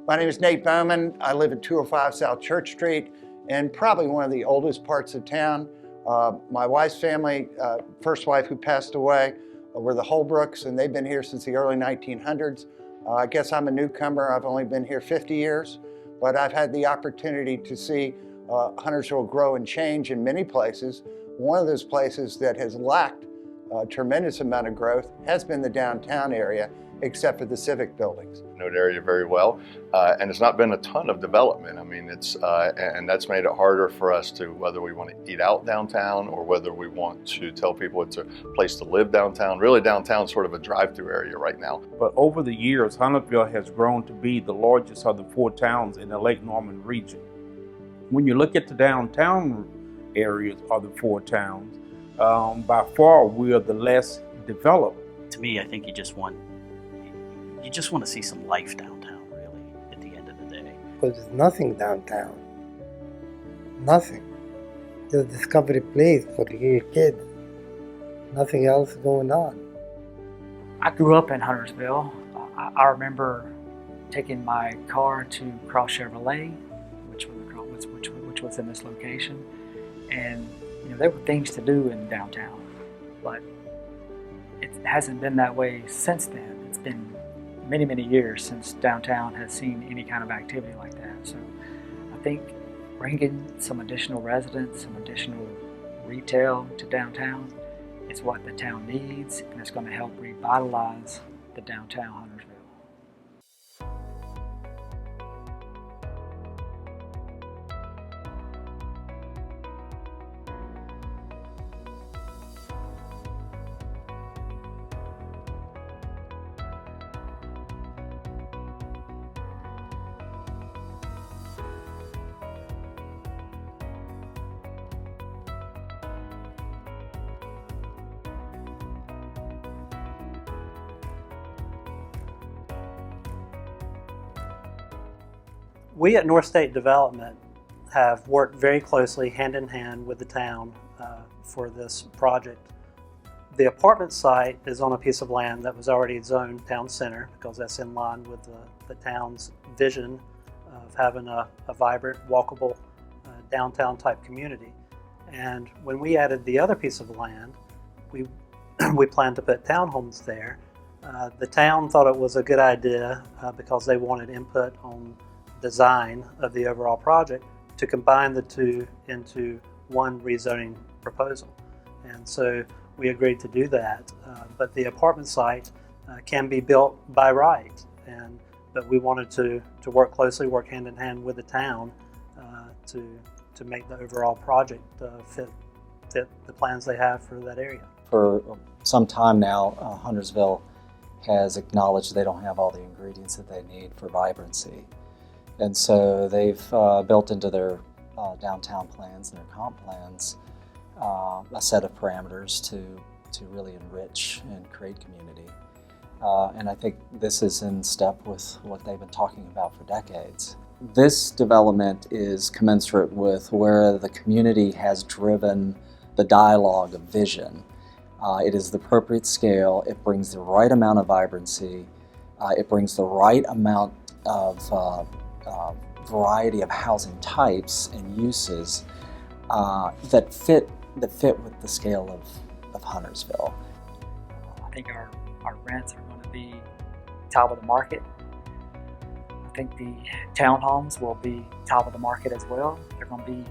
My name is Nate Bowman. I live at 205 South Church Street, and probably one of the oldest parts of town. My wife's family, first wife who passed away, were the Holbrooks, and they've been here since the early 1900s. I guess I'm a newcomer. I've only been here 50 years, but I've had the opportunity to see Huntersville grow and change in many places. One of those places that has lacked a tremendous amount of growth has been the downtown area, except for the civic buildings. I know the area very well, and it's not been a ton of development. I mean, and that's made it harder for us to, whether we want to eat out downtown or whether we want to tell people it's a place to live downtown. Really, downtown's sort of a drive-through area right now. But over the years, Huntersville has grown to be the largest of the 4 towns in the Lake Norman region. When you look at the downtown areas of the 4 towns, by far we are the less developed. To me, I think you just want to see some life downtown, really, at the end of the day. Because there's nothing downtown. Nothing. Just a discovery place for your kids. Nothing else going on. I grew up in Huntersville. I remember taking my car to Cross Chevrolet, which was in this location, and there were things to do in downtown, but it hasn't been that way since then. It's been many, many years since downtown has seen any kind of activity like that. So I think bringing some additional residents, some additional retail to downtown is what the town needs, and it's going to help revitalize the downtown Huntersville. We at North State Development have worked very closely hand in hand with the town for this project. The apartment site is on a piece of land that was already zoned town center because that's in line with the town's vision of having a vibrant, walkable downtown type community. And when we added the other piece of land, we planned to put townhomes there. The town thought it was a good idea because they wanted input on design of the overall project to combine the two into one rezoning proposal. And so we agreed to do that. But the apartment site can be built by right. But we wanted to work closely, work hand in hand with the town to make the overall project fit the plans they have for that area. For some time now, Huntersville has acknowledged they don't have all the ingredients that they need for vibrancy. And so they've built into their downtown plans and their comp plans a set of parameters to really enrich and create community. And I think this is in step with what they've been talking about for decades. This development is commensurate with where the community has driven the dialogue of vision. It is the appropriate scale, it brings the right amount of vibrancy, it brings the right amount of variety of housing types and uses that fit with the scale of Huntersville. I think our rents are going to be top of the market. I think the townhomes will be top of the market as well. They're going to be,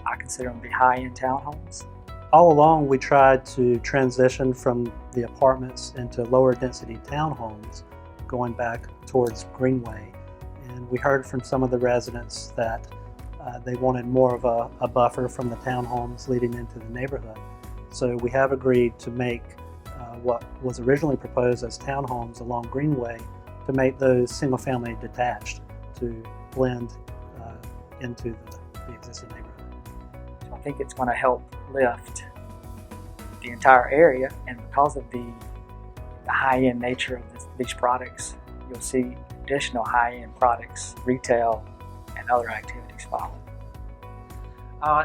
I consider them to be high-end townhomes. All along we tried to transition from the apartments into lower density townhomes going back towards Greenway. And we heard from some of the residents that they wanted more of a buffer from the townhomes leading into the neighborhood. So we have agreed to make what was originally proposed as townhomes along Greenway, to make those single-family detached to blend into the existing neighborhood. So I think it's going to help lift the entire area, and because of the high-end nature of these products, you'll see additional high-end products, retail, and other activities follow.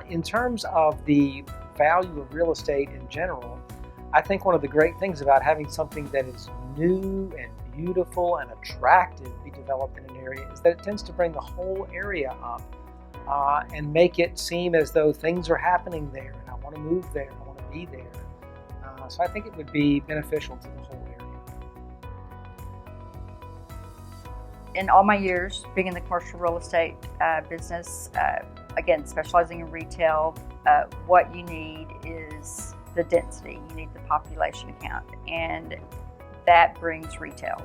In terms of the value of real estate in general, I think one of the great things about having something that is new and beautiful and attractive be developed in an area is that it tends to bring the whole area up and make it seem as though things are happening there, and I want to move there, I want to be there. So I think it would be beneficial to the whole area. In all my years being in the commercial real estate business, again, specializing in retail, what you need is the density. You need the population count, and that brings retail.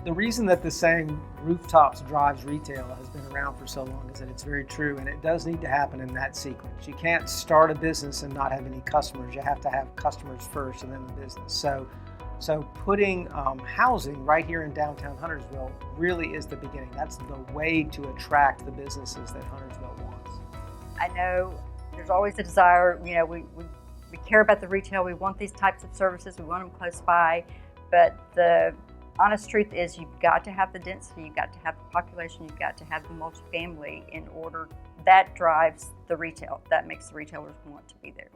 The reason that the saying rooftops drives retail has been around for so long is that it's very true, and it does need to happen in that sequence. You can't start a business and not have any customers. You have to have customers first and then the business. So putting housing right here in downtown Huntersville really is the beginning. That's the way to attract the businesses that Huntersville wants. I know there's always a desire, you know, we care about the retail, we want these types of services, we want them close by, but the honest truth is you've got to have the density, you've got to have the population, you've got to have the multifamily in order. That drives the retail. That makes the retailers want to be there.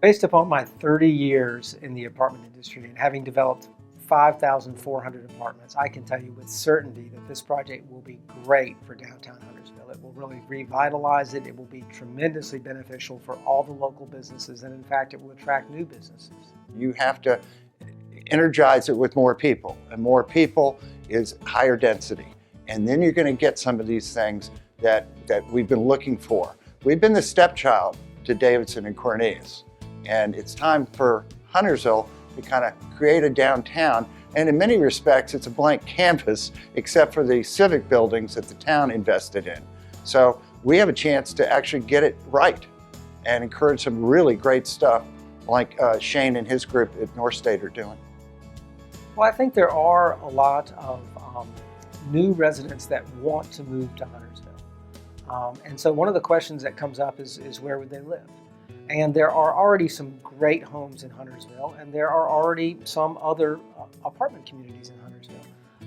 Based upon my 30 years in the apartment industry and having developed 5,400 apartments, I can tell you with certainty that this project will be great for downtown Huntersville. It will really revitalize it. It will be tremendously beneficial for all the local businesses, and in fact, it will attract new businesses. You have to energize it with more people, and more people is higher density. And then you're going to get some of these things that we've been looking for. We've been the stepchild to Davidson and Cornelius, and it's time for Huntersville to kind of create a downtown. And in many respects, it's a blank canvas, except for the civic buildings that the town invested in. So we have a chance to actually get it right and encourage some really great stuff like Shane and his group at North State are doing. Well, I think there are a lot of new residents that want to move to Huntersville. And so one of the questions that comes up is where would they live? And there are already some great homes in Huntersville, and there are already some other apartment communities in Huntersville.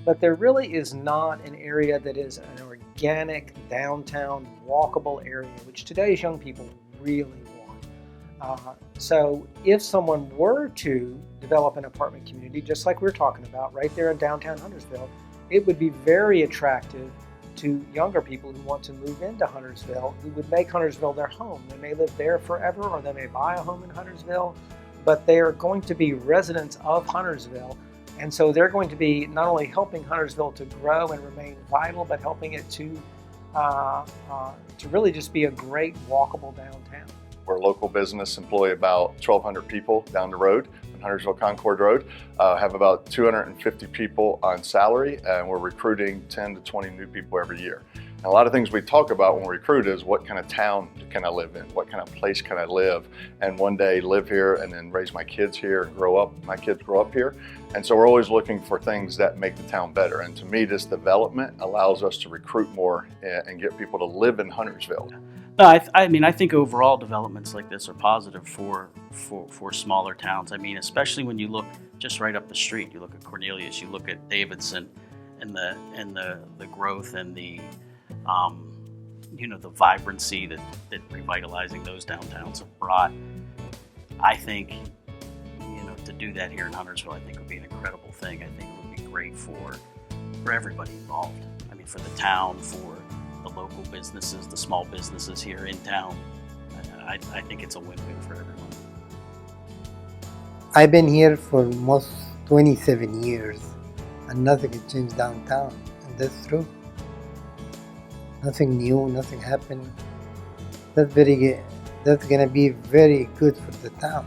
But there really is not an area that is an organic, downtown, walkable area, which today's young people really want. So if someone were to develop an apartment community, just like we're talking about, right there in downtown Huntersville, it would be very attractive to younger people who want to move into Huntersville, who would make Huntersville their home. They may live there forever, or they may buy a home in Huntersville, but they are going to be residents of Huntersville. And so they're going to be not only helping Huntersville to grow and remain vital, but helping it to really just be a great walkable downtown. We're a local business, employ about 1,200 people down the road on Huntersville Concord Road, have about 250 people on salary, and we're recruiting 10 to 20 new people every year. And a lot of things we talk about when we recruit is what kind of town can I live in? What kind of place can I live? And one day live here and then raise my kids here and grow up, my kids grow up here. And so we're always looking for things that make the town better. And to me, this development allows us to recruit more and get people to live in Huntersville. No, I mean, I think overall developments like this are positive for smaller towns. I mean, especially when you look just right up the street. You look at Cornelius, you look at Davidson, and the growth and the the vibrancy that revitalizing those downtowns have brought. I think to do that here in Huntersville, I think would be an incredible thing. I think it would be great for everybody involved. I mean, for the town, for the local businesses, the small businesses here in town. I think it's a win-win for everyone. I've been here for almost 27 years and nothing has changed downtown, and that's true. Nothing new, nothing happened. That's gonna be very good for the town.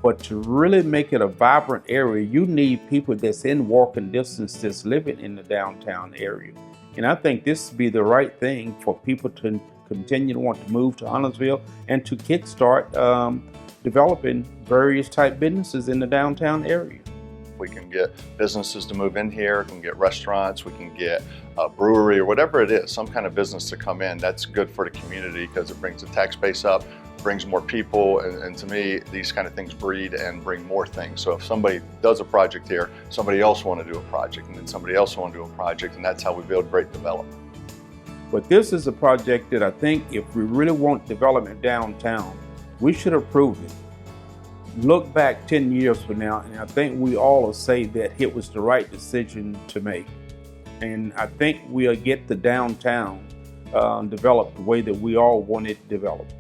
But to really make it a vibrant area, you need people that's in walking distance that's living in the downtown area. And I think this would be the right thing for people to continue to want to move to Huntersville and to kickstart developing various type businesses in the downtown area. We can get businesses to move in here, we can get restaurants, we can get a brewery or whatever it is, some kind of business to come in. That's good for the community because it brings the tax base up, brings more people, and to me, these kind of things breed and bring more things. So if somebody does a project here, somebody else will want to do a project, and then somebody else will want to do a project, and that's how we build great development. But this is a project that I think if we really want development downtown, we should approve it. look back 10 years from now, and I think we all will say that it was the right decision to make. And I think we'll get the downtown developed the way that we all want it developed.